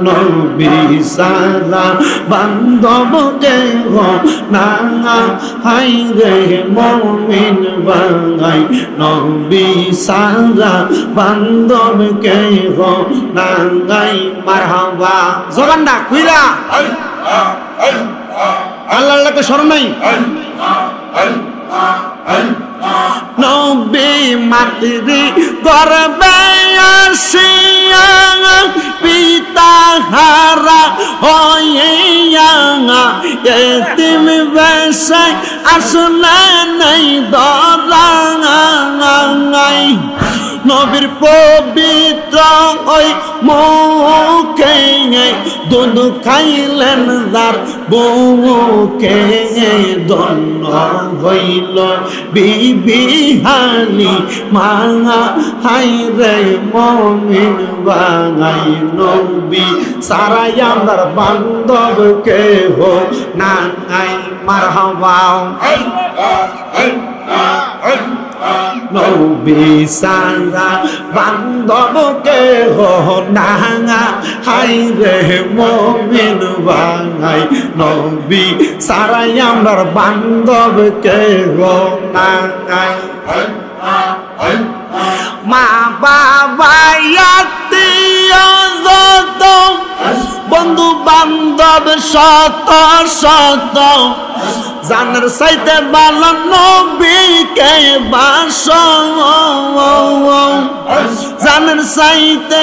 নবী সারা বান্ধব দেহ না হাই রে মুমিন ভাই নবী সারা বান্ধব কেহ না গাই মারহাবা জবানটা কইরা আল্লাহ আল্লাহকে শরণ নাই নবী মাতৃ গর্বে আসিয়া পিতা হারা হইয়া এতিম বেশে আসলে নাই দরাঙাই নবীর পবিত্র ওই মুখে দুধ খাইলেন তার বউকে ধন্য হইল বিবি হালিমা হাই রে মুমিন ভাই নবী সারাই আমার বান্ধব কেহ নাই মারহাবা নবী সারা বান্ধব কেহ না হাই রে মুমিন ভাই নবী সারাই আমার বান্ধব কেহ নাই মা বাবা আত্মীয় যত বন্ধু বান্ধব শত শত জানার সাইতে ভালো নবীকে বাসো জানার সাইতে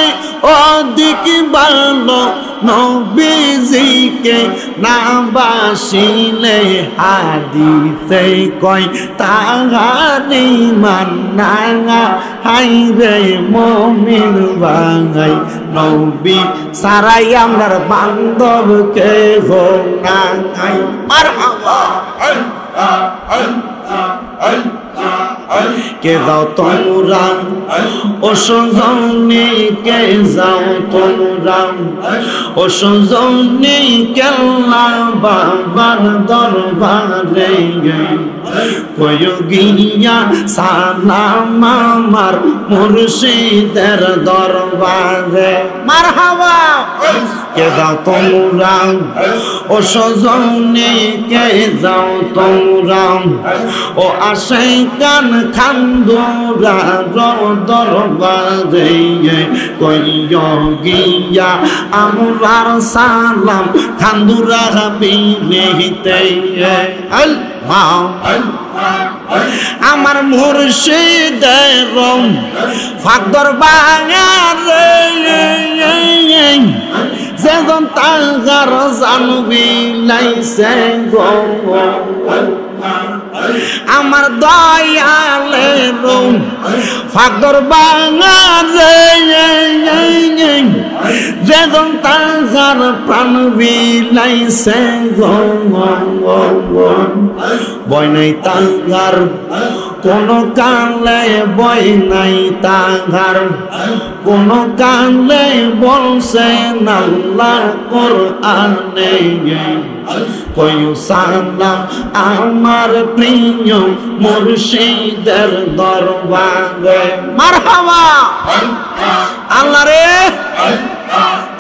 অধিক ভালো নবীজিকে না বাসিলে হাদিসে কয় তাহারি মান্না হাই রে মুমিন ভাই নবী সারাই আমার বান্ধব কেহ নাই মারহাবা কে যাও তোমরা ও সজনী কে যাও তোমরা ও সজনী কেল্লা বাবার দরবারে কয় গিয়া সালাম আমার মুর্শিদের দরবারে মারহাবা কে যাও তোমরা ও সজনী কে যাও তোমরা ও আশাই গান খান্দুরা দরবারে কইয় গিয়া আমার সালাম খান্দুরা বিলেতে আমার মুর্শিদের ফাঁক দরবারে যেজন তাহার জানবি লাইছে গো আমার দয়ালের ফাঁক দরবারে যেজন তাহার প্রাণ বিলাইছে গো বয় নাই তাহার কোন কালে বয় নাই তাহার কোন কালে বলছে আল্লাহ কোরআনে কয় সালাম আমার প্রিয় মুর্শিদের দরবারে মারহাবা আল্লাহ রে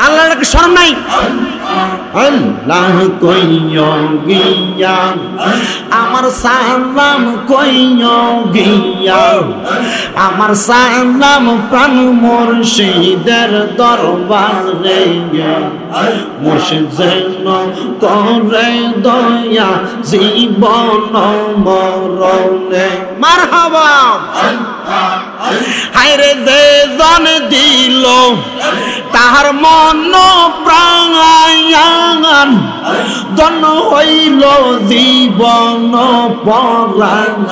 আল্লাহর কি শরম নাই আল্লাহ কইয় গিয়া আমার সালাম কইয় গিয়া আমার সালাম প্রাণ মুর্শিদের দরবারে মুর্শিদ যেন করে দয়া জীবন মরণে মারহাবা হায়রে দেজন দিল তাহার মন প্রাণ ধন্য হইল জীবন পরাণ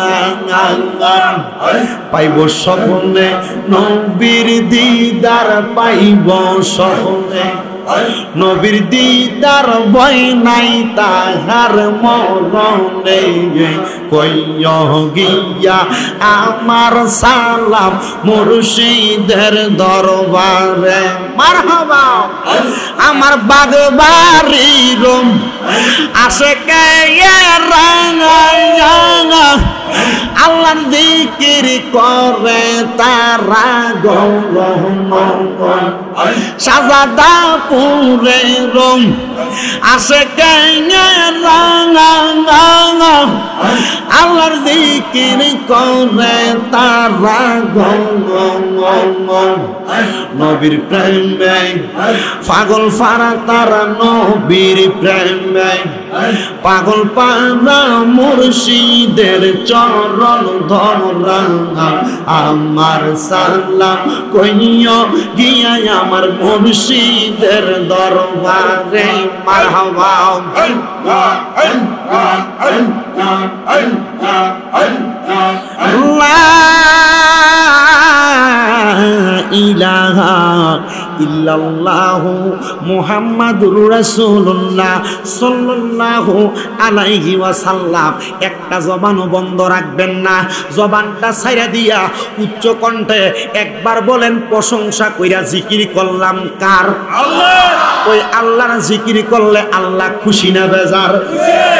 পাইব স্বপ্নে নবীর দিদার পাইব স্বপ্নে নবীর দিদার বই নাই তাহার মরণে কইয় গিয়া আমার সালাম মুর্শিদের দরবারে মারহাবা আমার বাগবাড়ির আশেকে রাঙা আল্লাহর জিকির করে তারা সাজাদা পুরে রং আসে কেনে রাঙা আল্লাহর জিকির করে তারা নবীর প্রেমে পাগল ফারা তারা নবীর প্রেমে পাগল পারা মুর্শিদের চরণ ধরা আমার সালাম কইও গিয়া আমার মুর্শিদের দরবারে মারহাবা লা ইলাহা ইল্লাল্লাহু মুহাম্মাদুর রাসূলুল্লাহ সাল্লাল্লাহু আলাইহি ওয়াসাল্লাম। একটা জবানও বন্ধ রাখবেন না, জবানটা ছাইরা দিয়া উচ্চ কণ্ঠে একবার বলেন প্রশংসা কইরা জিকির করলাম কার? আল্লাহ। ওই আল্লাহর জিকির করলে আল্লাহ খুশি না বেজার?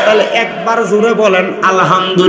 তাহলে একবার জোরে বলেন আলহামদুলিল্লাহ।